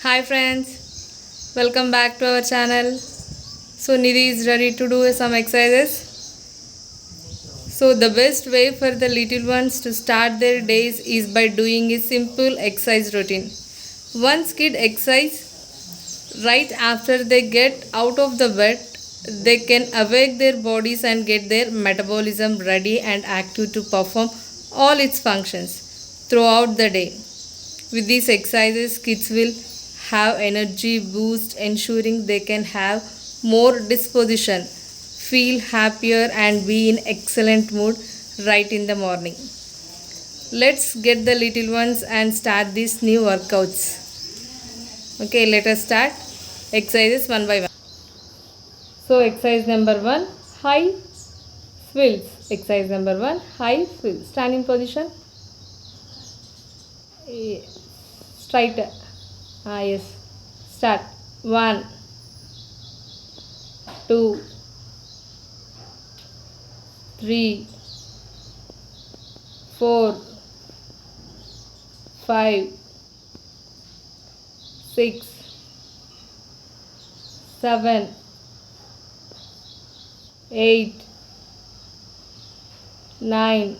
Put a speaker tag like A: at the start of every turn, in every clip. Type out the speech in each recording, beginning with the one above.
A: Hi friends, welcome back to our channel. So Nidhi is ready to do some exercises. So the best way for the little ones to start their days is by doing a simple exercise routine. Once kid exercise right after they get out of the bed, they can awake their bodies and get their metabolism ready and active to perform all its functions throughout the day. With these exercises, kids will have energy boost, ensuring they can have more disposition, feel happier, and be in excellent mood right in the morning. Let's get the little ones and start these new workouts. Okay, let us start exercises one by one. So, exercise number one, high swills. Exercise number one, high swills. Standing position. Straight. Yes. Start. 1, 2, 3, 4, 5, 6, 7, 8, 9,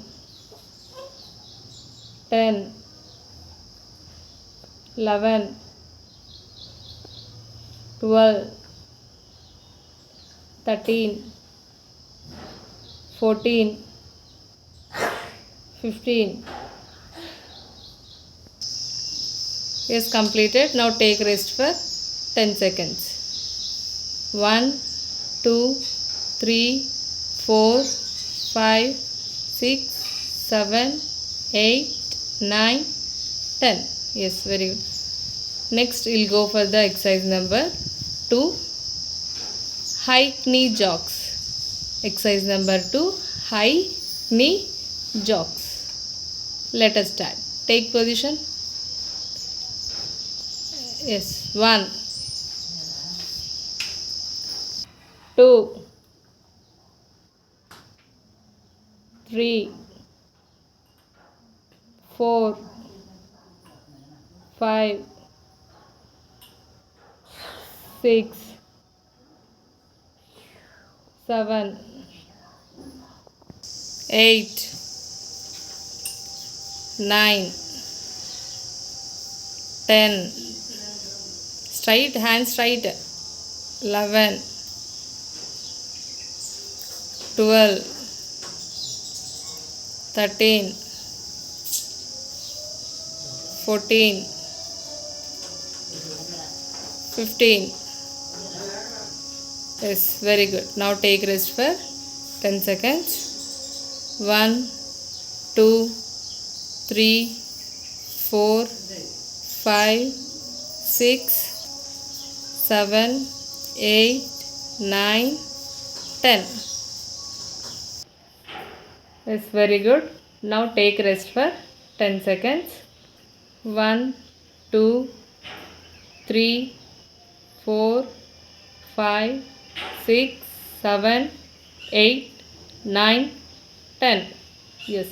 A: 10, 11, 12, 13, 14, 15. Yes, completed. Now take rest for 10 seconds. 1, 2, 3, 4, 5, 6, 7, 8, 9, 10. Yes, very good. Next, we'll go for the exercise number 2, high knee jogs. Exercise number 2, high knee jogs. Let us start. Take position. Yes, 1, 2, 3, 4, 5, 6, 7, 8, 9, 10. Straight, hands straight. 11, 12, 13, 14, 15. Yes, very good. Now take rest for 10 seconds. 1, 2, 3, 4, 5, 6, 7, 8, 9, 10. Yes, very good. Now take rest for 10 seconds. 1, 2, 3, 4, 5, 6, 7, 8, 9, 10. Yes.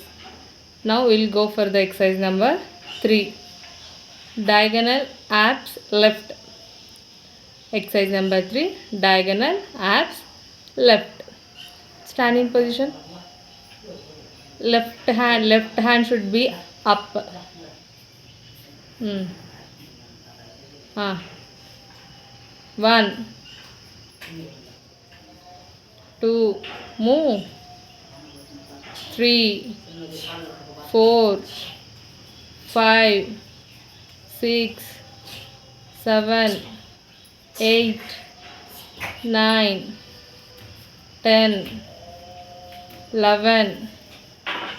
A: Now we'll go for the exercise number 3. Diagonal abs left. Exercise number 3. Diagonal abs left. Stand in position. Left hand should be up. 1, 2, move. 3, 4, 5, 6, 7, 8, 9, 10, 11,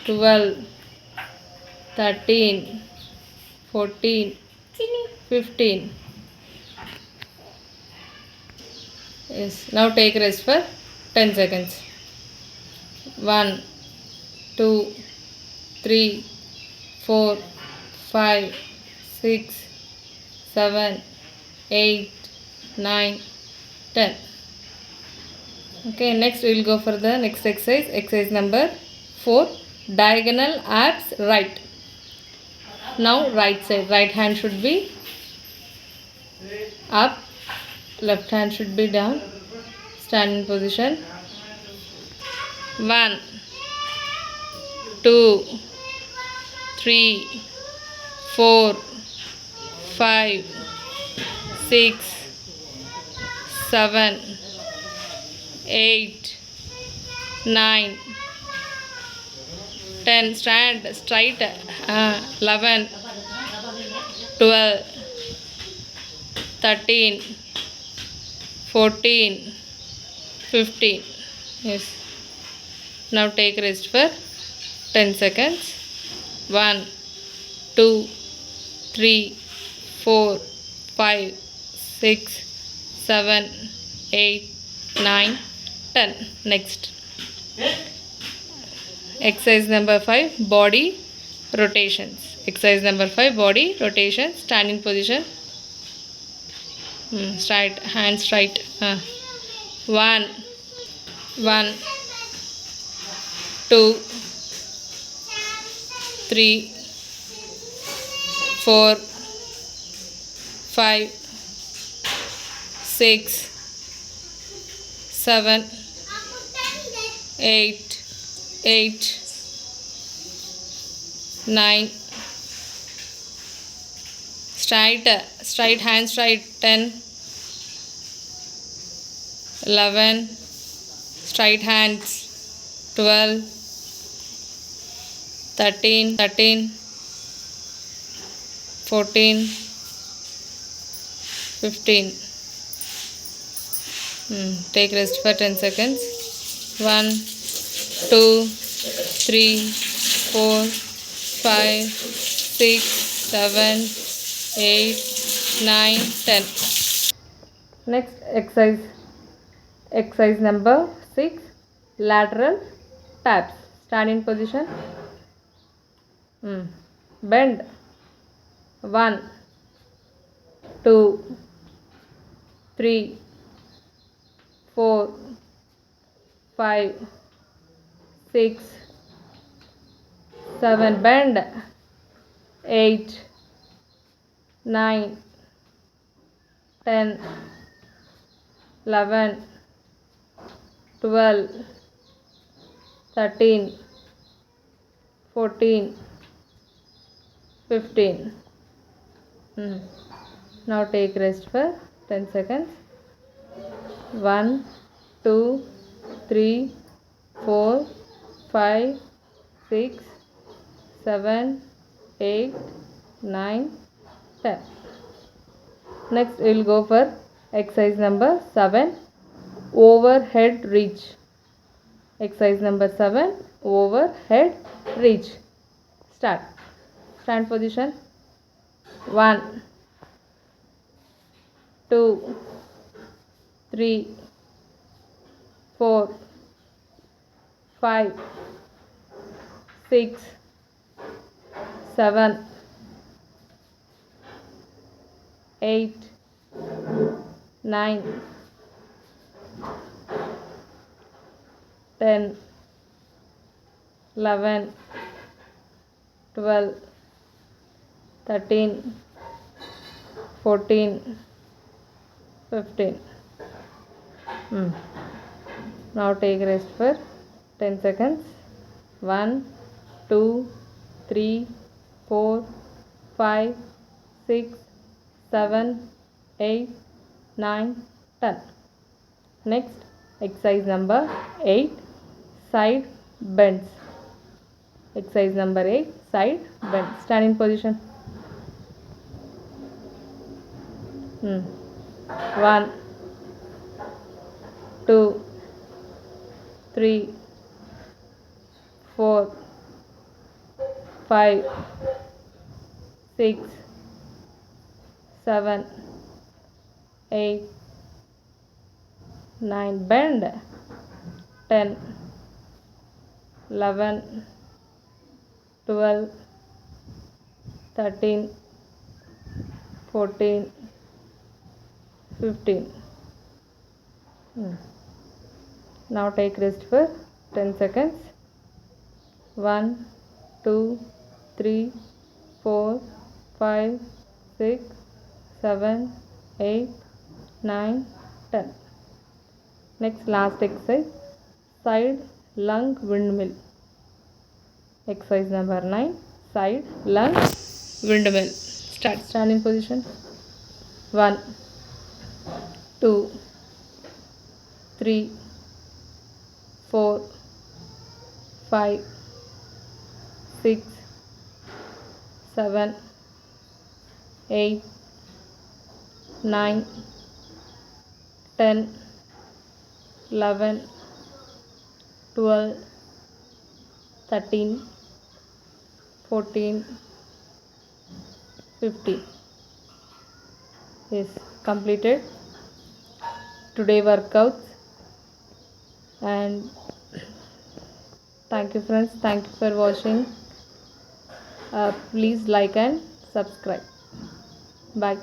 A: 12, 13, 14, 15. Yes. Now take rest for 10 seconds. 1, 2, 3, 4, 5, 6, 7, 8, 9, 10. Okay, next we will go for the next exercise. Exercise number 4. Diagonal abs right. Now right side, right hand should be up, left hand should be down, stand in position. 1 2 3 4 5 6 7 8 9 10. Stand straight. 11 12 13 14 15. Yes. Now take rest for 10 seconds. 1 2 3 4 5 6 7 8 9 10. Next. Exercise number 5, body rotations. Exercise number 5, body rotations. Stand in position. Straight, hands straight. 1 1 2 3 4 5 6 7 8 9. Straight, hands straight. 10 11. Straight hands. 12 13 14 15. Take rest for 10 seconds. 1 2 3 4 5 6 7 8 9 10. Next exercise number 6, lateral taps. Stand in position. Bend. 1 2 3 4 5 6 7. Bend. 8 9 10 11 12 13 14 15. Now take rest for 10 seconds. 1 2 3 4 5 6 7 8 9 10. Next we will go for exercise number 7, overhead reach. Exercise number 7, overhead reach. Start. Stand position. 1 2 3 4 5 6 7 8 9 10 11 12 13 14 15. Now take rest for 10 seconds. 1 2 3 4 5 6 7 8 9 10. Next exercise number 8, side bends. Exercise number 8, side bends. Stand in position. 1 2 3 4 5 6 7 8 9. Bend. 10 11 12 13 14 15. Now take rest for 10 seconds. 1 2 3 4 5 6 7 8, 9, 10. Next last exercise, side lung windmill. Exercise number 9, side lung windmill. Start. Standing position. 1, 2, 3, 4, 5, 6, 7, 8, 9, 10, 11, 12, 13, 14, 15. Is completed today workouts. And thank you friends, thank you for watching. Please like and subscribe. Bye.